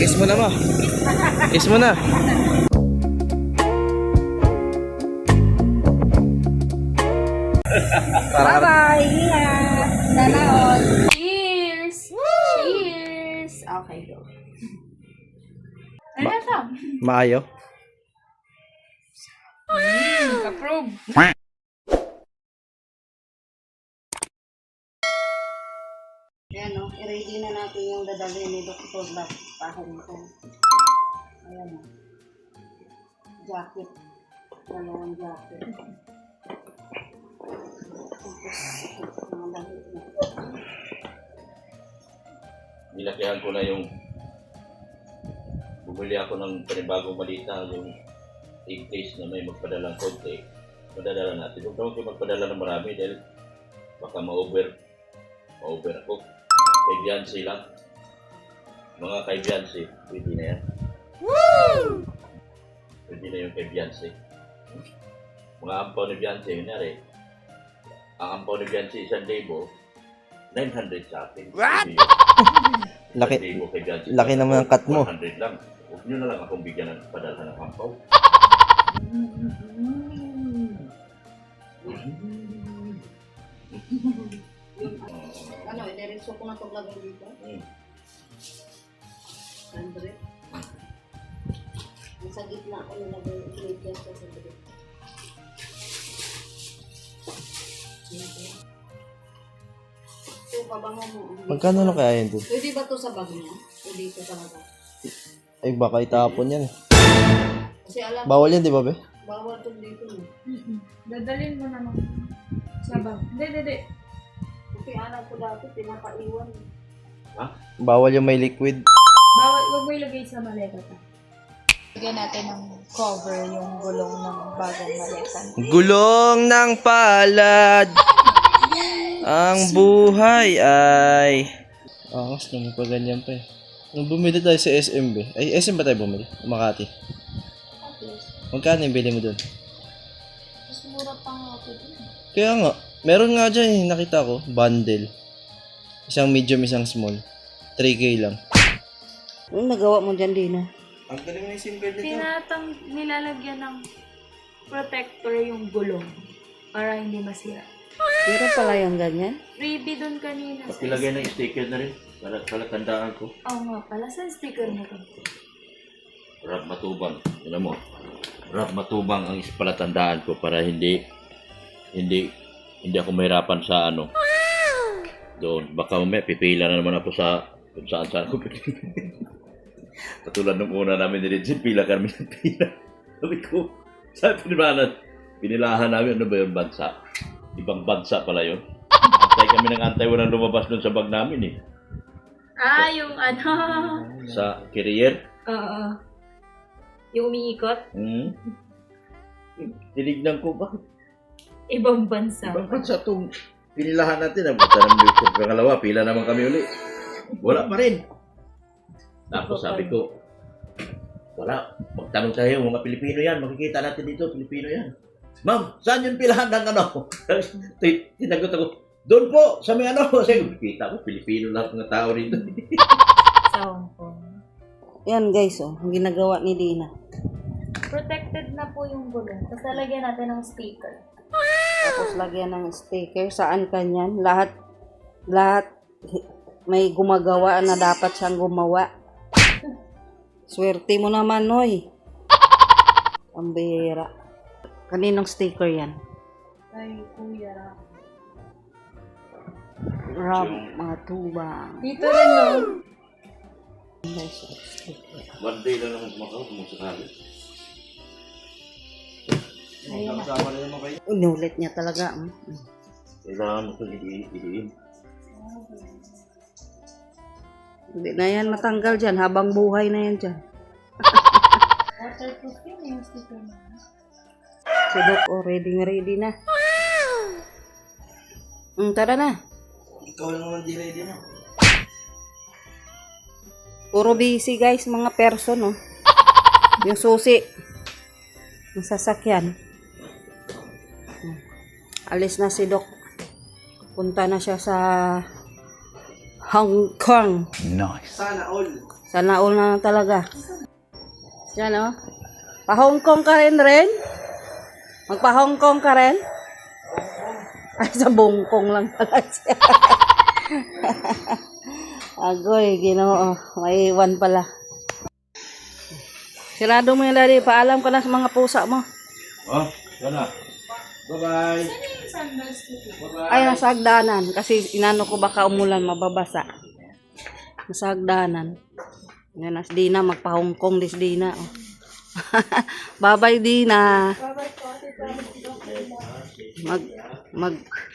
Kiss mo na mo. Kiss mo na. Bye-bye! Ingat! Sana all! Cheers! Cheers! Okay, go. Ano siya? Maayo. Approve! Ayan o, i-ready na natin yung dadalhin ni Dr. Black. Pahong ko. Ayan o. Jacket. Dalawang jacket. Nilakihan ko na yung bumili ako ng panibagong malita, yung egg taste na may magpadalang konti. Madadala natin. Huwag naman kayo magpadala ng marami dahil baka ma-over ako. Kay Beyonce lang. Mga kay Beyonce, pwede na yan. Woo! Pwede na yung kay Beyonce. Mga ampaw ni Beyonce, yun ang ampaw ni Beyonce, 1,000, 900 sa akin. What? Laki, 1,000 kay Beyonce. laki naman ang cut mo. 100 lang. Huwag nyo na lang akong bigyan ng padala ng ampaw. Ano, inirinso ko na itong lagay dito. 100. Sa gitna ko nilagay yung iligyan sa 100. Ito, pabango mo. Magkano lang kaya yun doon? Pwede ba ito sa bag niya? Pwede ito talaga. Ay, baka itapon yan. Kasi alam, Bawal yan, di ba, be? bawal ito dito. Dadalhin mo naman sa bag. Hindi. Kasi alam ko dati, pinapaiwan. Bawal yung may liquid. Bawal, huwag mo ilagay sa maleta ta. Lagyan natin ng cover yung gulong ng bagong maleta. Gulong ng palad. Ang buhay ay... Angas naman pa ganyan pa eh. Nung bumili tayo sa SM, be. Ay, SM ba tayo bumili? Makati. Magkano yung bili mo doon? Mas mura pa nga ako dun. Kaya nga, meron nga dyan eh, nakita ko, bundle. Isang medium, isang small. 3K lang. Anong nagawa mo dyan, Dina? Ang galing na yung simple Nilalagyan ng protector yung gulong para hindi masira. Pero pala yung ganyan? Freebie dun kanina. Pakilagay ng sticker na rin. Para tandaan ko. Oo nga pala, sa sticker mo to. Rap Matubang. Alam mo, Rap Matubang ang palatandaan ko para hindi ako mahirapan sa ano. Doon. Baka mamaya pipila na naman ako sa kung saan ko pipila. Katulad nung una namin nilitsin, pila kami ng pila. Sabi ko, pinilahan namin, ano ba yung bansa? Ibang bansa pala yun. Antay kami ng antay, walang lumabas doon sa bag namin eh. Yung ano. Sa carrier. Oo. Yung umiikot. Tinignan ko, bakit Ibang bansa. ibang bansa itong pinilahan natin? Ang bata naman yung pangalawa, pila naman kami uli. Wala pa rin. Tapos sabi ko, wala, magtanong tayo, mga Pilipino yan, makikita natin dito, Pilipino yan. Ma'am, saan yung pilahan ng ano? Tinagot ako, doon po, sa may ano. Kasi kita ko, Pilipino lahat ng tao rito. Sa Hong Kong. Yan guys, oh, ang ginagawa ni Dina. Protected na po yung gulong. Tapos lalagyan natin ng sticker. Tapos lagyan ng sticker. Saan kanyan? Lahat may gumagawa na dapat siyang gumawa. Swerte mo naman, Noy. Ang bihira. Kaninong sticker yan? Ay, kuya. Ram, mga tubang. Dito rin, no? One day lang naman kumakaw, kumusakali. Kasama na naman kayo. Inulit niya talaga. Kailangan mo ito idiin. Hindi na yan matanggal dyan. Habang buhay na yan dyan. Waterproof yun yung sticker na. Si Doc, oh, ready na. Tara na. Ikaw lang naman di ready na. Puro busy guys, mga person, oh. Yung susi. Yung sasakyan. Alis na si Doc. Punta na siya sa Hong Kong. Sana all. Sana all na talaga. Yan o. Pa-Hong Kong ka rin rin? Magpa-Hong Kong ka rin? Ay, sa bongkong lang pala siya. Agoy, Ginoo. May iwan pala. Sirado mo yung daddy. Paalam ka na sa mga pusa mo. Oh, sana. Bye-bye. Ay, nasa hagdanan. Kasi inano ko baka umulan, mababasa. Nasa hagdanan. Yan, as Dina. Magpa-Hong Kong dis Dina. Oh. Bye-bye, Dina.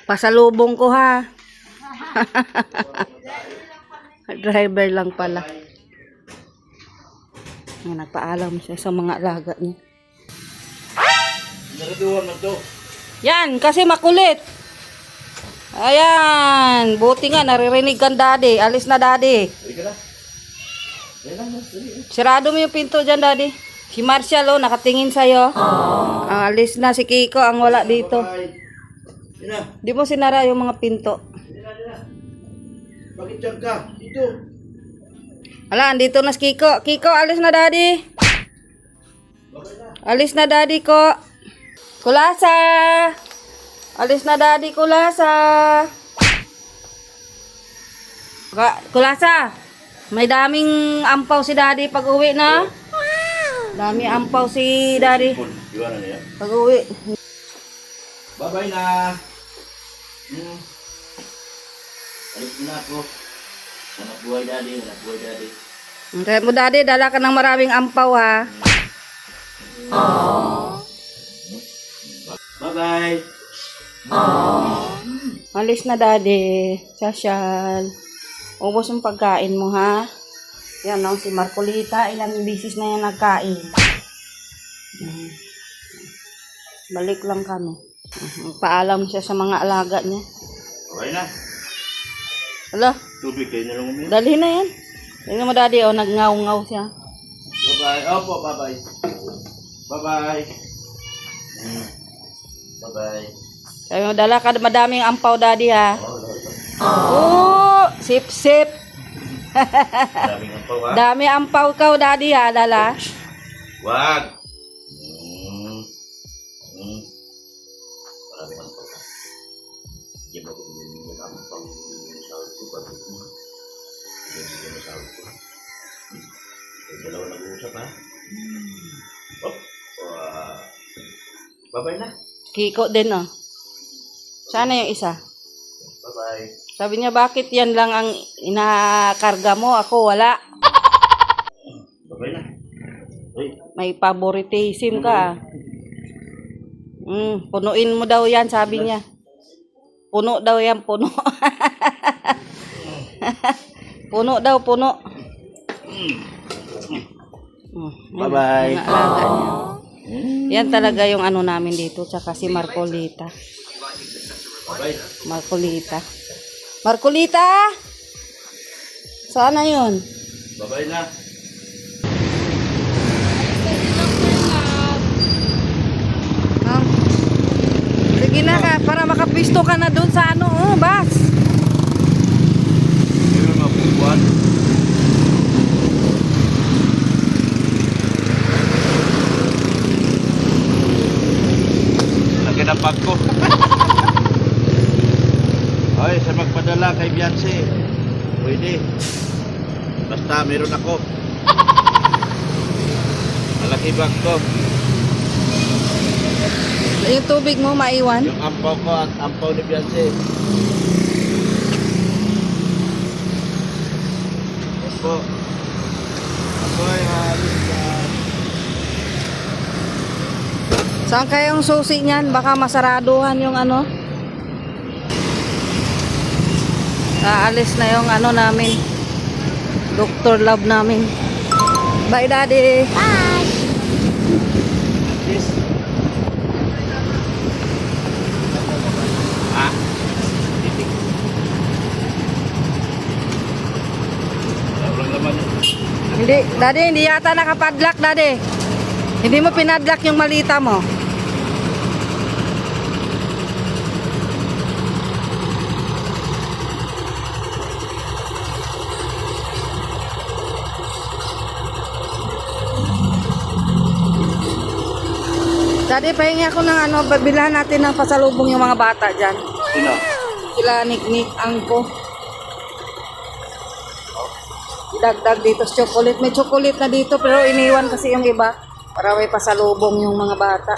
Pasalubong ko, ha. Driver lang pala. Yan, nagpaalam siya sa mga alaga niya. Naraduhan mo to. Yan, kasi makulit. Ayan, buti nga, naririnig kang daddy. Alis na daddy. Halika na. Sirado mo yung pinto dyan, daddy. Si Marshall, oh, nakatingin sa'yo. Alis na si Kiko, ang wala dito. Sina, Di mo sinara yung mga pinto. bakit dyan ka? Dito. Ala, andito na si Kiko. Kiko, alis na daddy. Alis na daddy ko. Kulasa. Alis na daddy, kulasa. Kulasa. May daming ampaw si daddy pag uwi na. Dami ampaw si daddy Iwanan niya. pag uwi. Bye-bye na. Alis na ako. Anak buhay daddy, anak buhay daddy. Kaya mo daddy, dala ka ng maraming ampaw ha. Bye-bye. Alis na daddy. Sasyal. Ubos yung pagkain mo ha. Yan no, si Marcolita, ilang bisis na yan nagkain. Balik lang kami. Paalam siya sa mga alaga niya. Okay na. Ala, Tubig kayo na lang umiyak. dali na yan. Tingnan mo daddy, oh, nagngaw-ngaw siya. Bye-bye. Opo, bye-bye. Bye-bye. Bye-bye. Sabi mo, dala ka madaming ampaw daddy ha. Oh, sip-sip. Daming ampaw ha. Dami ampaw ka daddy ha, dala. Wag. Maraming ampaw ha. Hindi mo kung hindi ng ampaw. Hindi mo sahod ko. Bakit mo? Hindi mo sahod ko. Yung dalawa nag-uusap ha. Oh. Bye-bye na. Kiko din oh. Sana yung isa. Bye-bye. Sabi niya, bakit yan lang ang inakarga mo? Ako wala. Bye-bye na. Uy. May favoritism ka. Punuin mo daw yan, sabi niya. Puno daw yan, puno. Puno daw, puno. Bye-bye. Mga alaga niya. Yan talaga yung ano namin dito, tsaka si Marcolita. Bye-bye. Marcolita. Marcolita! Saan na yun? Bye-bye na. Oh. Sige na ka, para makapisto ka na dun sa ano, oh, bas. Hindi mo mapupuan. Lagi ng bag ko. Ay, sa magpadala kay Beyonce. Pwede. Basta meron ako. Malaki bag ko. Yung tubig mo maiwan? Yung ampaw ko at ampaw ni Beyonce. Yes po. Ako ay halos na. Saan kayong susi niyan? Baka masaraduhan yung ano. Aalis na yung ano namin. Dr. Love namin. Bye, Daddy. Bye. Yes. Ah? Titik. Walang laman yun. Hindi, Daddy, hindi yata nakapadlock, Daddy. Hindi mo pinadlock yung malita mo. Daddy, pahingi ako ng ano, babilahan natin ng pasalubong yung mga bata dyan. Sino? Sila Nick, Angko. Dagdag dito sa chocolate. May chocolate na dito pero iniwan kasi yung iba para may pasalubong yung mga bata.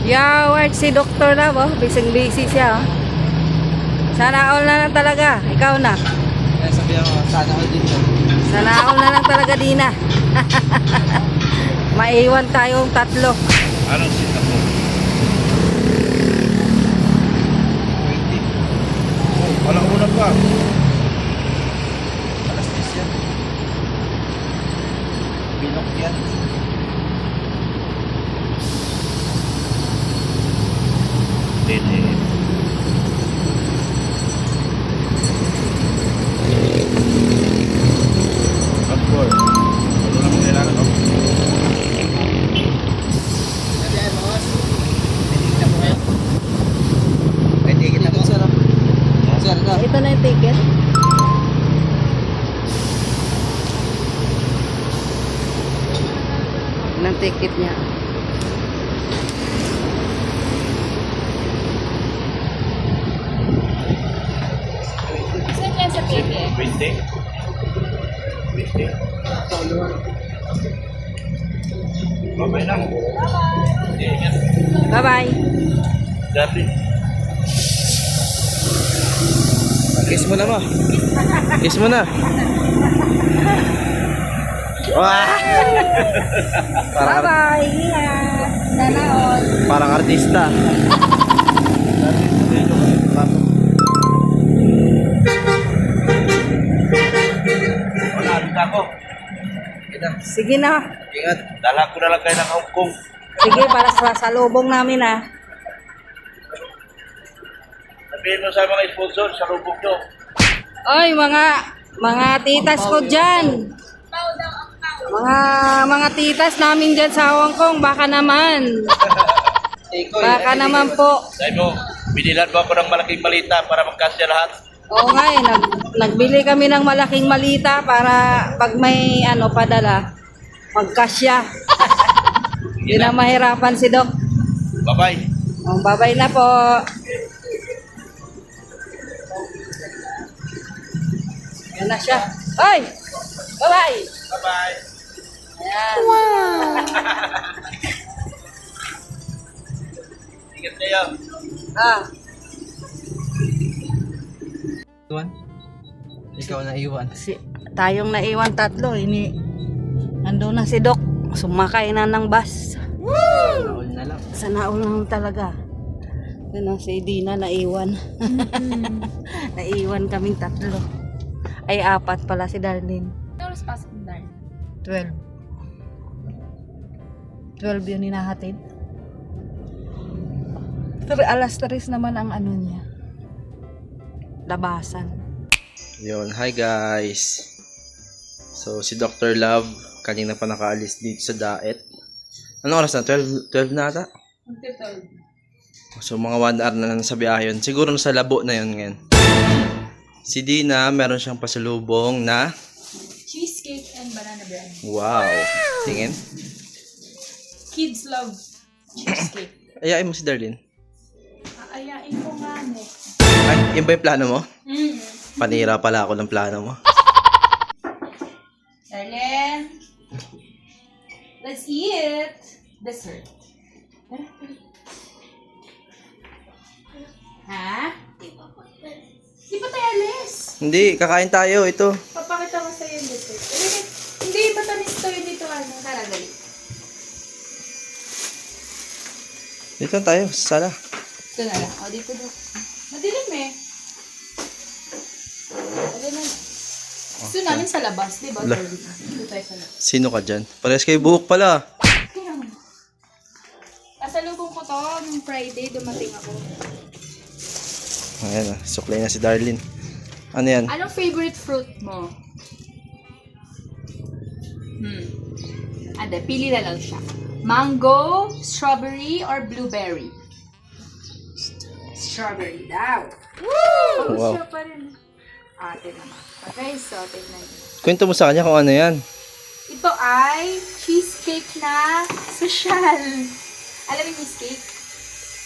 Yaward si Dr. Love, oh. Busy siya. Oh. Sana all na lang talaga. Ikaw na. Ay, sabihan mo, sana all dito. Sana all na lang talaga, Dina. Maiwan tayong tatlo. Anong sita mo? 20. Oh, walang unang pa. Alas 10 yan. Binok yan. Dede. Of course. Ano naman kailangan ko? May ticket na po, sir. Sir, ito. Ito na yung ticket. Ng ticket niya. Saan yan sa ticket? 20? 20? Babay lang. Hindi, yan. Bye-bye. Dati. Kiss mo na ba? Kiss mo na. Wah! Parang, Bye-bye. Ingat. Sana all. parang artista. Wala, abit ako. Sige na. Ingat. Dala ko na lang kayo ng Hong Kong. Sige, para sa salubong namin ah. Sabihin mo sa mga sponsor, sa lubog nyo. Oy, mga titas ko dyan. Mga titas namin dyan sa Hong Kong, baka naman. Baka naman po. Sabi mo, binilan mo ako ng malaking balita para magkasya lahat. Oo nga eh, nagbili kami ng malaking malita para pag may ano padala, magkasya. Hindi na mahirapan si Doc. Bye-bye. Oh, bye-bye na po. Yan na siya. Oy! Bye-bye! Bye-bye. Ayan. Ingat kayo. Ah, Tuan? Ikaw na iwan. tayong naiwan tatlo. Ando na si Doc. Sumakay na ng bus. All na lang. Sana all lang talaga. Yun ang si Dina naiwan. Naiwan kaming tatlo. Ay, 4 pala si Darlene. Ano oras pasok mo, Darn? 12. 12 yun hinahatid. Alas 3 naman ang ano niya. Labasan. Yun, hi guys. So, si Dr. Love, kanina pa nakaalis dito sa Daet. Anong oras na? 12 na ata? So, mga 1 hour na lang sa biyahe yun. Siguro sa labo na yun ngayon. Si Dina, meron siyang pasalubong na Cheesecake and banana bread. wow. Tingin. Kids love cheesecake. Ayain mo si Darlene. Aayain ko nga, ne. Ay, yun ba yung plano mo? Mm. Panira pala ako ng plano mo. Darlene, let's eat dessert. Ha? Di pa tayo alis. Hindi, kakain tayo. Ito. Papakita ko sa'yo yung dessert. Hindi, matamis to yun dito. Ano? Tara, dali. Dito lang tayo, sa sala. Ito na lang. O, dito do. Madilim eh. Madilim na. Gusto namin sa labas, di ba? La. Dito tayo sa labas. Sino ka dyan? Parehas kayo buhok pala. Kasalubong ko to, nung Friday, dumating ako. Ayan, suklay na si Darlene. Ano yan? Anong favorite fruit mo? Ande, pili na lang siya. Mango, strawberry, or blueberry? Strawberry daw. Woo! Wow. Siya pa rin. Ate naman. Okay, so tignan niyo. Kwento mo sa kanya kung ano yan. Ito ay cheesecake na social. Alam mo yung cheesecake?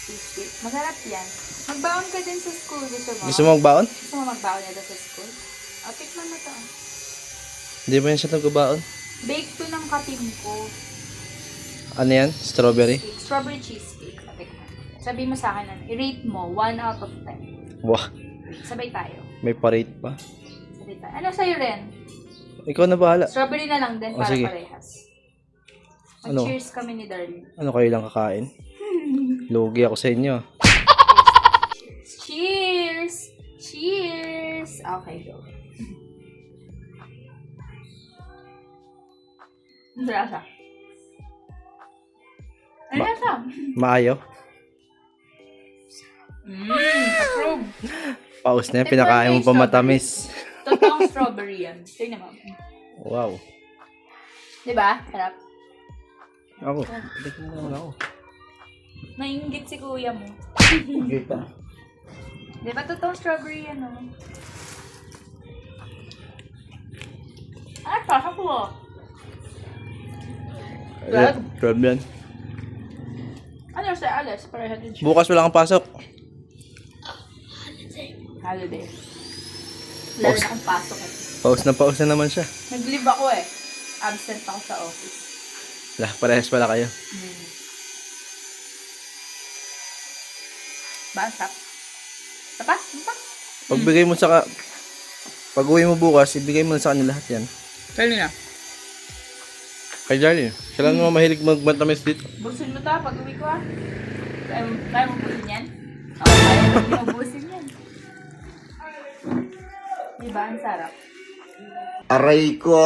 Cheesecake. Masarap yan. Magbaon ka din sa school. Gusto mo? Gusto mo magbaon? Gusto mo magbaon nito sa school? O, tikman mo to. Hindi ba yan siya nagbabaon? Bake to ng katim ko. Ano yan? Strawberry? Cheesecake. Strawberry cheesecake. O, tikman. Sabi mo sa akin, i-rate mo 1 out of 10. Wah, Sabay tayo. may parate pa. Sabay tayo. Ano sa'yo rin? Ikaw na bahala. Strawberry na lang din O, para sige. parehas. Ano? Cheers kami ni Darlene. Ano kayo lang kakain? Lugi ako sa inyo. Cheers! Cheers! Okay, go. Ang lasa. Ang lasa. Maayo. Approve. Paus na yan, pinakain mo pa matamis. Totoong strawberry yan. Tingnan mo. Wow. Diba? Sarap. Ako. Tignan mo naman ako. Nainggit si kuya mo. Kita. Diba totoong strawberry yan, no? Ah, sarap po. 12 yan. Ano sa alas? Pareha din siya. Bukas wala kang pasok. Holiday. Lalo na akong pasok eh. Paus na naman siya. Nag-leave ako eh. Absent ako sa office. Lah, parehas pala kayo. Basap. Tapas? Tapas? Pagbigay mo sa pag uwi mo bukas, ibigay mo na sa kanya lahat yan. Kanina. Kay Darlene. Siya lang naman mahilig magmatamis dito. Buksan mo ta pag uwi ko ah. Kaya mo busin yan? Oo, kaya mo busin yan. Diba? Ang sarap. Aray ko!